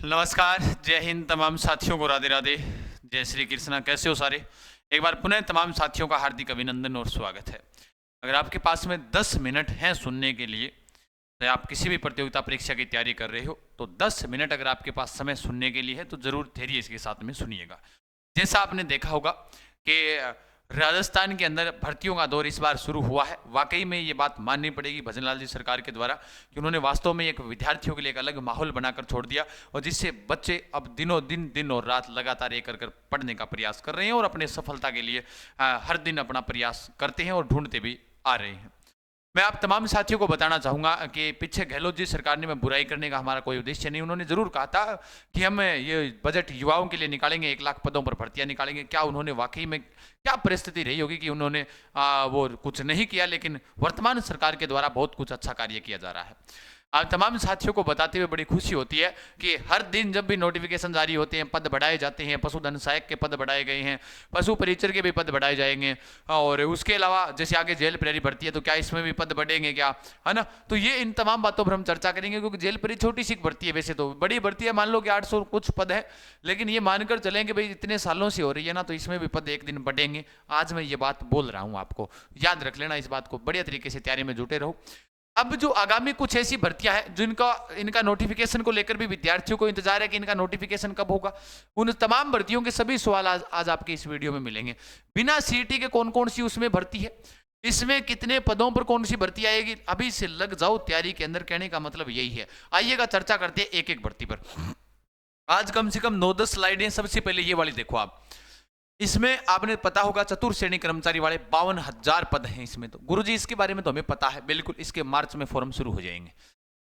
नमस्कार, जय हिंद तमाम साथियों को राधे राधे, जय श्री कृष्णा। कैसे हो सारे? एक बार पुनः तमाम साथियों का हार्दिक अभिनंदन और स्वागत है। अगर आपके पास में 10 मिनट हैं सुनने के लिए, तो आप किसी भी प्रतियोगिता परीक्षा की तैयारी कर रहे हो, तो 10 मिनट अगर आपके पास समय सुनने के लिए है तो ज़रूर धैर्य इसके साथ में सुनिएगा। जैसा आपने देखा होगा कि राजस्थान के अंदर भर्तियों का दौर इस बार शुरू हुआ है। वाकई में ये बात माननी पड़ेगी भजनलाल जी सरकार के द्वारा कि उन्होंने वास्तव में एक विद्यार्थियों के लिए एक अलग माहौल बनाकर छोड़ दिया, और जिससे बच्चे अब दिन और रात लगातार एक कर पढ़ने का प्रयास कर रहे हैं और अपने सफलता के लिए हर दिन अपना प्रयास करते हैं और ढूंढते भी आ रहे हैं। मैं आप तमाम साथियों को बताना चाहूँगा कि पीछे गहलोत जी सरकार ने, मैं बुराई करने का हमारा कोई उद्देश्य नहीं, उन्होंने ज़रूर कहा था कि हम ये बजट युवाओं के लिए निकालेंगे, 1 लाख पदों पर भर्तियां निकालेंगे। क्या उन्होंने वाकई में क्या परिस्थिति रही होगी कि उन्होंने वो कुछ नहीं किया, लेकिन वर्तमान सरकार के द्वारा बहुत कुछ अच्छा कार्य किया जा रहा है। आप तमाम साथियों को बताते हुए बड़ी खुशी होती है कि हर दिन जब भी नोटिफिकेशन जारी होते हैं, पद बढ़ाए जाते हैं, पशुधन सहायक के पद बढ़ाए गए हैं, पशु परिचर के भी पद बढ़ाए जाएंगे, और उसके अलावा जैसे आगे जेल प्रहरी भर्ती है तो क्या इसमें भी पद बढ़ेंगे क्या, है ना? तो ये इन तमाम बातों पर हम चर्चा करेंगे, क्योंकि जेल प्रहरी छोटी सी भर्ती है, वैसे तो बड़ी भर्ती है, मान लो कि 800 कुछ पद है, लेकिन ये मानकर चलेंगे भाई इतने सालों से हो रही है ना, तो इसमें भी पद एक दिन बढ़ेंगे। आज मैं ये बात बोल रहा हूँ, आपको याद रख लेना, इस बात को बढ़िया तरीके से तैयारी में जुटे रहो। अब जो आगामी कुछ ऐसी भर्तियां हैं जिनका इनका नोटिफिकेशन को लेकर भी विद्यार्थियों को इंतजार है कि इनका नोटिफिकेशन कब होगा, उन तमाम भर्तियों के सभी सवाल आज आपके इस वीडियो में मिलेंगे। बिना सीईटी के कौन कौन सी उसमें भर्ती है, इसमें कितने पदों पर कौन सी भर्ती आएगी, अभी से लग जाओ तैयारी के अंदर, कहने का मतलब यही है। आइएगा चर्चा करते हैं एक एक भर्ती पर। आज कम से कम 9-10 स्लाइडें। सबसे पहले ये वाली देखो आप, इसमें आपने पता होगा चतुर्थ श्रेणी कर्मचारी वाले 52,000 पद हैं इसमें। तो गुरुजी इसके बारे में तो हमें पता है, बिल्कुल इसके मार्च में फॉर्म शुरू हो जाएंगे।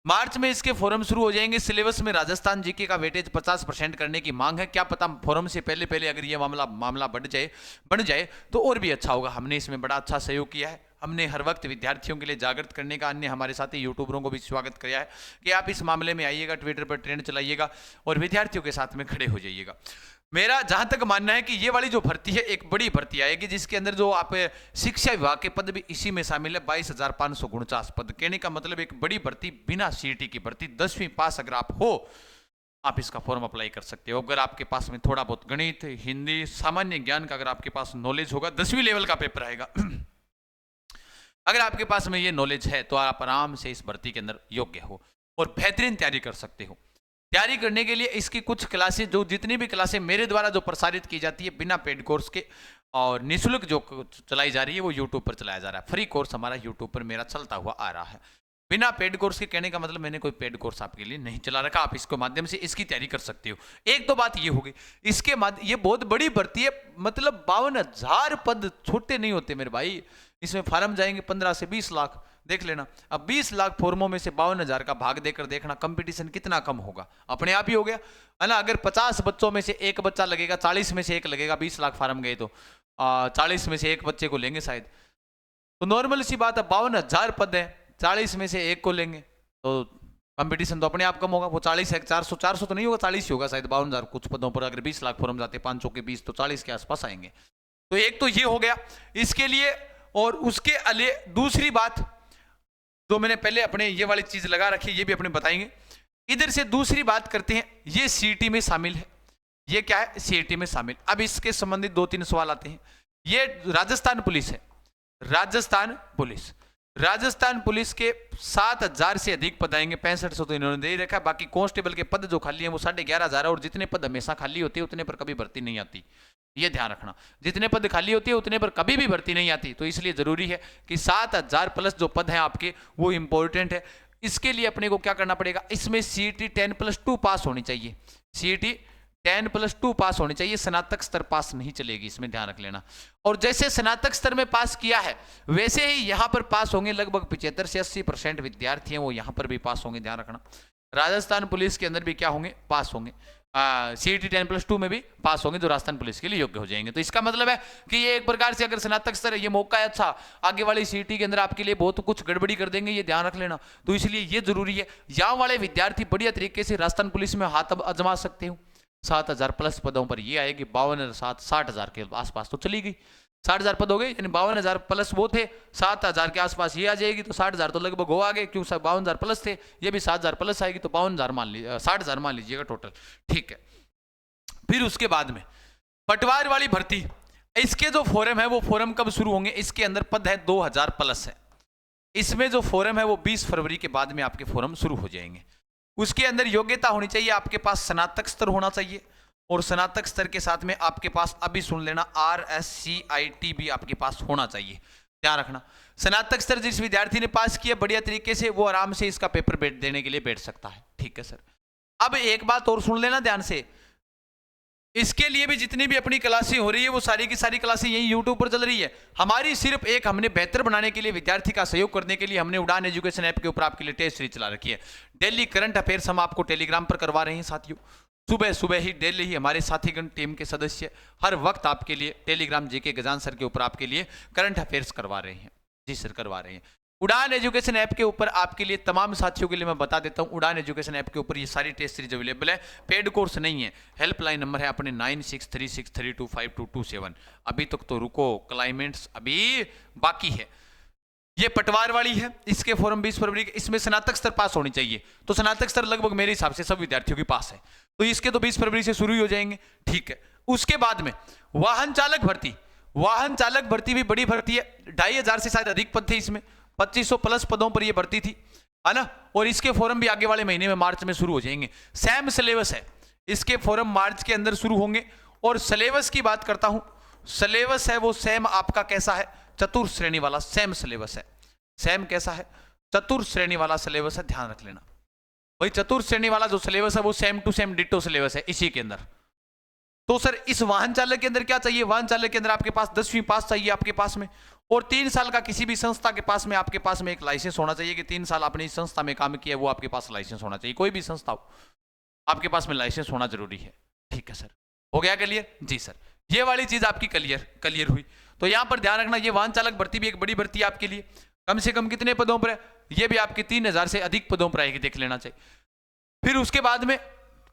मार्च में इसके फॉर्म शुरू हो जाएंगे। सिलेबस में राजस्थान जीके का वेटेज 50% करने की मांग है। क्या पता फॉर्म से पहले पहले अगर ये मामला बन जाए तो और भी अच्छा होगा। हमने इसमें बड़ा अच्छा सहयोग किया है। हमने हर वक्त विद्यार्थियों के लिए जागृत करने का अन्य हमारे साथी यूट्यूबरों को भी स्वागत किया है कि आप इस मामले में आइएगा, ट्विटर पर ट्रेंड चलाइएगा और विद्यार्थियों के साथ में खड़े हो जाइएगा। मेरा जहां तक मानना है कि ये वाली जो भर्ती है एक बड़ी भर्ती आएगी, जिसके अंदर जो आप शिक्षा विभाग के पद भी इसी में शामिल है। 22,549 पद, कहने का मतलब एक बड़ी भर्ती, बिना सीईटी की भर्ती। 10वीं पास अगर आप हो, आप इसका फॉर्म अप्लाई कर सकते हो। अगर आपके पास में थोड़ा बहुत गणित, हिंदी, सामान्य ज्ञान का अगर आपके पास नॉलेज होगा, 10वीं लेवल का पेपर आएगा। अगर आपके पास में ये नॉलेज है तो आप आराम से इस भर्ती के अंदर योग्य हो और बेहतरीन तैयारी कर सकते हो। तैयारी करने के लिए इसकी कुछ क्लासेस, जो जितनी भी क्लासें मेरे द्वारा जो प्रसारित की जाती है बिना पेड कोर्स के और निःशुल्क जो चलाई जा रही है, वो यूट्यूब पर चलाया जा रहा है। फ्री कोर्स हमारा यूट्यूब पर मेरा चलता हुआ आ रहा है बिना पेड कोर्स के। कहने का मतलब मैंने कोई पेड कोर्स आपके लिए नहीं चला रखा। आप इसके माध्यम से इसकी तैयारी कर सकते हो। एक तो बात ये होगी, इसके ये बहुत बड़ी भर्ती है, मतलब 52,000 पद छोटे नहीं होते मेरे भाई। इसमें फार्म जाएंगे 15 से 20 लाख, देख लेना। अब 20 लाख फॉर्मों में से 52,000 का भाग देकर देखना कंपटीशन कितना कम होगा, अपने आप ही हो गया है ना। अगर 50 बच्चों में से एक बच्चा लगेगा, 40 में से एक लगेगा, 20 लाख फार्म गए तो 40 में से एक बच्चे को लेंगे शायद। तो नॉर्मल सी बात है, 52,000 पद है, 40 में से एक को लेंगे तो कंपटीशन तो अपने आप कम होगा। वो 40 है, 400 तो नहीं होगा, 40 ही होगा शायद 52,000 कुछ पदों पर। अगर 20 लाख फॉर्म जाते 500 के 20 तो 40 के आसपास आएंगे। तो एक तो ये हो गया इसके लिए। और उसके अले दूसरी बात जो मैंने पहले अपने ये वाली चीज लगा रखी है, ये भी अपने बताएंगे। इधर से दूसरी बात करते हैं, ये सीईटी में शामिल है। ये क्या है? सीईटी में शामिल। अब इसके संबंधित 2-3 सवाल आते हैं। ये राजस्थान पुलिस है, राजस्थान पुलिस के 7,000 से अधिक पद आएंगे। 6500 तो इन्होंने दे ही रखा। बाकी कांस्टेबल के पद जो खाली हैं वो 11,500 है, और जितने पद हमेशा खाली होते हैं उतने पर कभी भर्ती नहीं आती। ये ध्यान रखना, जितने पद खाली होते हैं उतने पर कभी भी भर्ती नहीं आती। तो इसलिए जरूरी है कि 7,000 प्लस जो पद हैं आपके वो इंपॉर्टेंट है। इसके लिए अपने को क्या करना पड़ेगा, इसमें सीईटी 10+2 पास होनी चाहिए। सीईटी 10+2 पास होनी चाहिए, स्नातक स्तर पास नहीं चलेगी, इसमें ध्यान रख लेना। और जैसे स्नातक स्तर में पास किया है वैसे ही यहां पर पास होंगे। लगभग 75 से 80% विद्यार्थी हैं वो यहां पर भी पास होंगे, ध्यान रखना। राजस्थान पुलिस के अंदर भी क्या होंगे? पास होंगे। सीईटी 10+2 में भी पास होंगे जो राजस्थान पुलिस के लिए योग्य हो जाएंगे। तो इसका मतलब है कि ये एक प्रकार से अगर स्नातक स्तर है, ये मौका है अच्छा। आगे वाली सीईटी के अंदर आपके लिए बहुत कुछ गड़बड़ी कर देंगे, ये ध्यान रख लेना। तो इसलिए ये जरूरी है, यहाँ वाले विद्यार्थी बढ़िया तरीके से राजस्थान पुलिस में हाथ आजमा सकते हो। 7,000 प्लस पदों पर ये आएगी। 52 और 7 60,000 के आसपास तो चली गई। 60,000 पद हो गए, यानी 52,000 प्लस वो थे, 7,000 के आसपास ये आ जाएगी, तो 60,000 तो लगभग हो आ गए, क्योंकि 52,000 प्लस थे, ये भी 7,000 प्लस आएगी, तो 52,000 मान लीजिए, 60,000 मान लीजिएगा टोटल। ठीक है, फिर उसके बाद में पटवार वाली भर्ती, इसके जो फोरम है वो फोरम कब शुरू होंगे, इसके अंदर पद है 2,000 प्लस है, इसमें जो फोरम है वो 20 फरवरी के बाद में आपके फोरम शुरू हो जाएंगे। उसके अंदर योग्यता होनी चाहिए, आपके पास स्नातक स्तर होना चाहिए, और स्नातक स्तर के साथ में आपके पास, अभी सुन लेना, RSCIT भी आपके पास होना चाहिए, ध्यान रखना। स्नातक स्तर जिस विद्यार्थी ने पास किया बढ़िया तरीके से, वो आराम से इसका पेपर देने के लिए बैठ सकता है। ठीक है सर, अब एक बात और सुन लेना ध्यान से, इसके लिए भी जितनी भी अपनी क्लासें हो रही है वो सारी की सारी क्लासें यही यूट्यूब पर चल रही है हमारी। सिर्फ एक हमने बेहतर बनाने के लिए, विद्यार्थी का सहयोग करने के लिए, हमने उड़ान एजुकेशन ऐप के ऊपर आपके लिए टेस्ट सीरीज चला रखी है। डेली करंट अफेयर्स हम आपको टेलीग्राम पर करवा रहे हैं साथियों, सुबह सुबह ही डेली ही हमारे साथीगण टीम के सदस्य हर वक्त आपके लिए टेलीग्राम जेके गजान सर के ऊपर आपके लिए करंट अफेयर्स करवा रहे हैं। जी सर, करवा रहे हैं। उड़ान एजुकेशन ऐप के ऊपर आपके लिए, तमाम साथियों के लिए मैं बता देता हूं, उड़ान एजुकेशन ऐप के ऊपर ये सारी टेस्ट सीरीज अवेलेबल है, पेड कोर्स नहीं है। हेल्पलाइन नंबर है अपने 9636325227। अभी तक तो रुको, क्लाइमेट्स अभी बाकी है। ये पटवार वाली है, इसके फॉर्म 20 फरवरी के, इसमें स्नातक स्तर पास होनी चाहिए, तो स्नातक स्तर लगभग मेरे हिसाब से सब विद्यार्थियों के पास है, तो इसके तो 20 फरवरी से शुरू ही हो जाएंगे। ठीक है, उसके बाद में वाहन चालक भर्ती, वाहन चालक भर्ती भी बड़ी भर्ती है, 2,500 से शायद अधिक पद थे इसमें, 2500 प्लस पदों पर यह भर्ती थी, है ना। और इसके फॉर्म भी आगे वाले महीने में मार्च में शुरू हो जाएंगे। सेम सिलेबस है, इसके फॉर्म मार्च के अंदर शुरू होंगे। और सिलेबस की बात करता हूं, सिलेबस है वो सेम आपका कैसा है, चतुर्थ श्रेणी वाला सेम सिलेबस है। सेम कैसा है, चतुर्थ श्रेणी वाला सिलेबस है, ध्यान रख लेना भाई। चतुर्थ श्रेणी वाला जो सिलेबस है वो same to same ditto syllabus है इसी के अंदर। तो सर इस वाहन चालक के अंदर क्या चाहिए, वाहन चालक के अंदर आपके पास 10वीं पास चाहिए आपके पास में, और 3 साल का किसी भी संस्था के पास में आपके पास में एक लाइसेंस होना चाहिए कि 3 साल आपने इस संस्था में काम किया, वो आपके पास लाइसेंस होना चाहिए। कोई भी संस्था हो आपके पास में लाइसेंस होना जरूरी है। ठीक है सर, हो गया क्लियर? जी सर, ये वाली चीज आपकी क्लियर हुई। तो यहां पर ध्यान रखना, ये वाहन चालक भर्ती भी एक बड़ी भर्ती है आपके लिए। कम से कम कितने पदों पर है, ये भी आपके 3,000 से अधिक पदों पर आएगी, देख लेना चाहिए। फिर उसके बाद में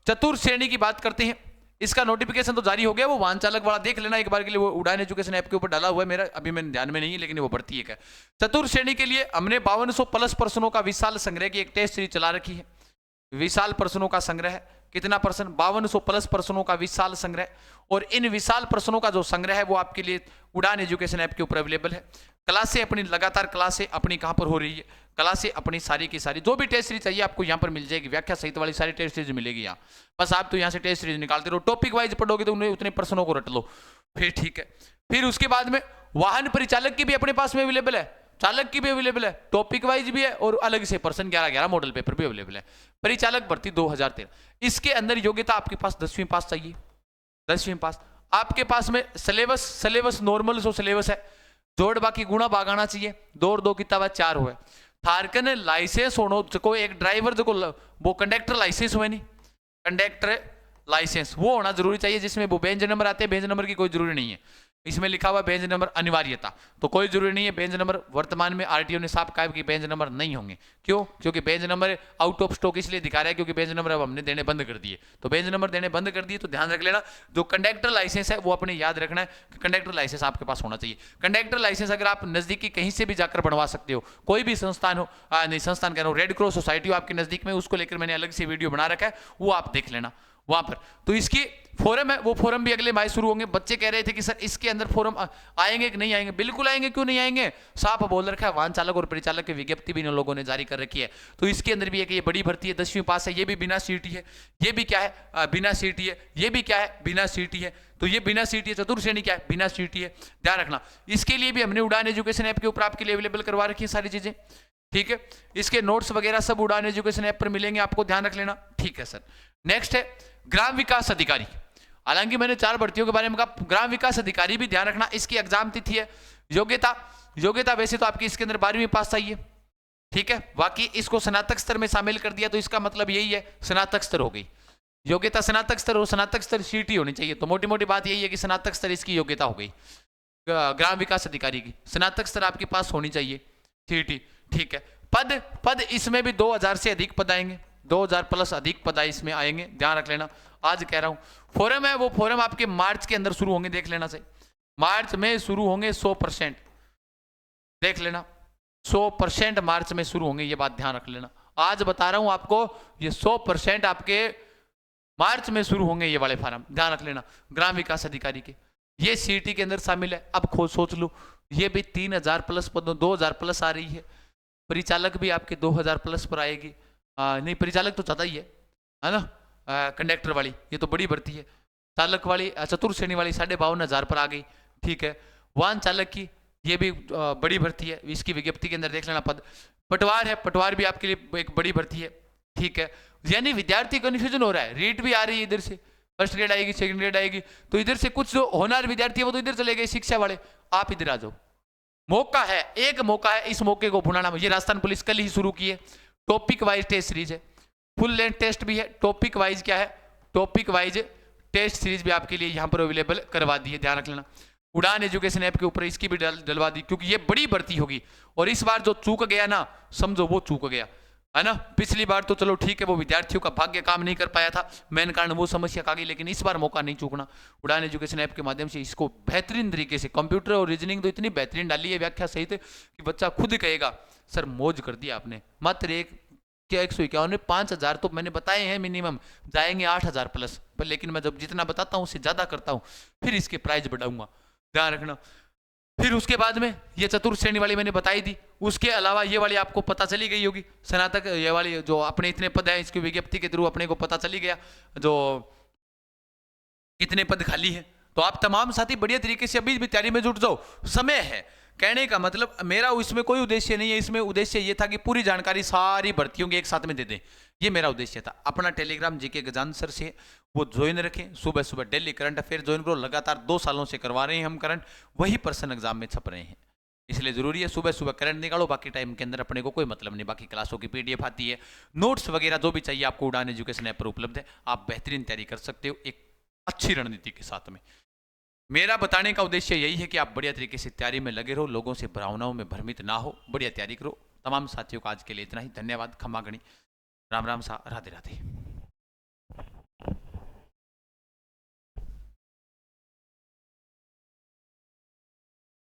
चतुर्थ श्रेणी की बात करते हैं, इसका नोटिफिकेशन तो जारी हो गया, वो वाहन चालक वाला देख लेना एक बार के लिए, वो उड़ान एजुकेशन ऐप के ऊपर डाला हुआ है मेरा, अभी मैंने ध्यान में नहीं है, लेकिन वो भर्ती है। चतुर्थ श्रेणी के लिए हमने 5200 प्लस प्रश्नों का विशाल संग्रह की एक टेस्ट सीरीज चला रखी है। विशाल प्रश्नों का संग्रह है, कितना प्रश्न, 5200 प्लस प्रश्नों का विशाल संग्रह। और इन विशाल प्रश्नों का जो संग्रह है वो आपके लिए उड़ान एजुकेशन ऐप के ऊपर अवेलेबल है। क्लासें अपनी लगातार, क्लासें अपनी कहां पर हो रही है, क्लासें अपनी सारी की सारी, जो भी टेस्ट सीरीज चाहिए आपको यहां पर मिल जाएगी, व्याख्या सहित वाली सारी टेस्ट सीरीज मिलेगी यहाँ। बस आप तो यहाँ से टेस्ट सीरीज निकालते रहो, टॉपिक वाइज पढ़ोगे तो उतने प्रश्नों को रट लो, फिर ठीक है। फिर उसके बाद में वाहन परिचालक की भी अपने पास में अवेलेबल है, चालक की भी अवेलेबल है, टॉपिक वाइज भी है, और अलग से पर्सन 11-11 मॉडल पेपर भी अवेलेबल है। परिचालक भर्ती 2013, इसके अंदर योग्यता आपके पास 10वीं पास चाहिए, 10वीं पास। आपके पास में सिलेबस नॉर्मल सो सिलेबस है, जोड़ बाकी गुणा भाग आना चाहिए, 2 और 2 कितना 4 हुए। थारकन लाइसेंस होनो, को एक ड्राइवर जो वो कंडक्टर लाइसेंस हुए नहीं, कंडक्टर लाइसेंस वो होना जरूरी चाहिए, जिसमें वो बेंच नंबर आते हैं, बेंच नंबर की कोई जरूरी नहीं है, इसमें लिखा हुआ बेंच नंबर अनिवार्यता, तो कोई जरूरी नहीं है बेंच नंबर। वर्तमान में आरटीओ ने साफ कहा कि बेंच नंबर नहीं होंगे, क्यों? क्योंकि bench number out of stock इसलिए दिखा रहा है क्योंकि बेंच नंबर अब हमने देने बंद कर दिए, तो बेंच नंबर देने बंद कर दिए। तो ध्यान रख लेना, जो कंडक्टर लाइसेंस है वो अपने याद रखना है कि कंडक्टर लाइसेंस आपके पास होना चाहिए। कंडक्टर लाइसेंस अगर आप नजदीकी कहीं से भी जाकर बनवा सकते हो, कोई भी संस्थान हो, नहीं संस्थान कह रहा हूँ, रेड क्रॉस सोसाइटी हो आपके नजदीक में, उसको लेकर मैंने अलग से वीडियो बना रखा है, वो आप देख लेना वहां पर। तो इसकी फोरम है, वो फोरम भी अगले माह शुरू होंगे। बच्चे कह रहे थे कि सर इसके अंदर फोरम आएंगे कि नहीं आएंगे, बिल्कुल आएंगे, क्यों नहीं आएंगे, साफ बोल रखा है। वाहन चालक और परिचालक की विज्ञप्ति भी इन लोगों ने जारी कर रखी है। तो इसके अंदर भी है कि ये बड़ी भर्ती है, 10वीं पास है, ये भी बिना सीटी है, ये भी क्या है बिना सीटी है, ये भी क्या है बिना सीटी है, तो ये बिना सीटी है। चतुर्थ श्रेणी क्या है, बिना सीटी है, ध्यान रखना। इसके लिए भी हमने उड़ान एजुकेशन ऐप के ऊपर आपके लिए अवेलेबल करवा रखी है सारी चीजें, ठीक है। इसके नोट्स वगैरह सब उड़ान एजुकेशन ऐप पर मिलेंगे आपको, ध्यान रख लेना, ठीक है सर। नेक्स्ट है ग्राम विकास अधिकारी। हालांकि मैंने 4 भर्तियों के बारे में कहा, ग्राम विकास अधिकारी भी ध्यान रखना, इसकी एग्जाम तिथि है। योग्यता वैसे तो आपकी इसके अंदर 12वीं पास चाहिए, ठीक है। बाकी इसको स्नातक स्तर में शामिल कर दिया, तो इसका मतलब यही है स्नातक स्तर हो गई योग्यता, स्नातक स्तर और स्नातक स्तर सीटी होनी चाहिए। तो मोटी मोटी बात यही है कि स्नातक स्तर इसकी योग्यता हो गई ग्राम विकास अधिकारी की, स्नातक स्तर आपके पास होनी चाहिए, सीटी, ठीक है। पद इसमें भी 2000 से अधिक पद आएंगे, 2000 प्लस अधिक पद इसमें आएंगे, ध्यान रख लेना। आज कह रहा हूं फोरम है, वो फोरम आपके मार्च के अंदर शुरू होंगे, देख लेना चाहिए। मार्च में शुरू होंगे 100%, देख लेना 100% मार्च में शुरू होंगे, ये बात ध्यान रख लेना। आज बता रहा हूं आपको, ये 100% आपके मार्च में शुरू होंगे ये वाले फार्म, ध्यान रख लेना। ग्राम विकास अधिकारी के ये सीटी के अंदर शामिल है। अब खोज सोच लो, ये भी 3000 प्लस पदों, 2000 प्लस आ रही है। परिचालक भी आपके 2000 प्लस पर आएगी। नहीं, परिचालक तो ज्यादा ही है ना। कंडक्टर वाली ये तो बड़ी भर्ती है। चालक वाली चतुर्थ श्रेणी वाली 52,500 पर आ गई, ठीक है। वाहन चालक की ये भी बड़ी भर्ती है, इसकी विज्ञप्ति के अंदर देख लेना पद। पटवार है, पटवार भी आपके लिए एक बड़ी भर्ती है, ठीक है। यानी विद्यार्थी कन्फ्यूजन हो रहा है, रीट भी आ रही है इधर से, फर्स्ट ग्रेड आएगी, सेकंड ग्रेड आएगी, तो इधर से कुछ जो होनहार विद्यार्थी है वो तो इधर चले गए, शिक्षा वाले आप इधर आ जाओ। मौका है, एक मौका है, इस मौके को भुनाना। ये राजस्थान पुलिस कल ही शुरू की है, टॉपिक वाइज टेस्ट सीरीज है, फुल लेंथ टेस्ट भी है। टॉपिक वाइज क्या है, टॉपिक वाइज टेस्ट सीरीज भी आपके लिए यहाँ पर अवेलेबल करवा दी है, ध्यान रख लेना। उड़ान एजुकेशन ऐप के ऊपर इसकी भी डलवा दी, क्योंकि ये बड़ी भर्ती होगी। और इस बार जो चूक गया ना, समझो वो चूक गया, है ना। पिछली बार तो चलो ठीक है, वो विद्यार्थियों का भाग्य काम नहीं कर पाया था, मेन कारण वो समस्या आ गई, लेकिन इस बार मौका नहीं चूकना। उड़ान एजुकेशन ऐप के माध्यम से इसको बेहतरीन तरीके से, कंप्यूटर और रीजनिंग तो इतनी बेहतरीन डाली है, व्याख्या सहित, कि बच्चा खुद कहेगा सर मौज कर दिया आपने। मात्र 151 5000 तो मैंने बताए हैं मिनिमम, जाएंगे 8000 प्लस पर, लेकिन मैं जब जितना बताता हूँ उससे ज्यादा करता हूँ, फिर इसके प्राइस बढ़ाऊंगा, ध्यान रखना। फिर उसके बाद में ये चतुर्थ श्रेणी वाली मैंने बताई दी, उसके अलावा ये वाली आपको पता चली गई होगी, स्नातक ये वाली जो अपने इतने पद है, इसकी विज्ञप्ति के थ्रू अपने को पता चली गया जो कितने पद खाली है। तो आप तमाम साथी बढ़िया तरीके से अभी भी तैयारी में जुट जाओ, समय है। कहने का मतलब मेरा इसमें कोई उद्देश्य नहीं है, इसमें उद्देश्य ये था कि पूरी जानकारी सारी भर्तियों की एक साथ में दे दें, ये मेरा उद्देश्य था। अपना टेलीग्राम जीके गजान सर से वो ज्वाइन रखें, सुबह सुबह डेली करंट अफेयर ज्वाइन करो, लगातार 2 सालों से करवा रहे हैं हम करंट, वही पर्सन एग्जाम में छप रहे हैं, इसलिए जरूरी है सुबह सुबह करंट निकालो। बाकी टाइम के अंदर अपने को कोई मतलब नहीं, बाकी क्लासों की पीडीएफ आती है, नोट्स वगैरह जो भी चाहिए आपको उड़ान एजुकेशन ऐप पर उपलब्ध है, आप बेहतरीन तैयारी कर सकते हो एक अच्छी रणनीति के साथ में। मेरा बताने का उद्देश्य यही है कि आप बढ़िया तरीके से तैयारी में लगे रहो, लोगों से भावनाओं में भ्रमित ना हो, बढ़िया तैयारी करो। तमाम साथियों का आज के लिए इतना ही, धन्यवाद, खमा गणी, राम राम सा, राधे राधे।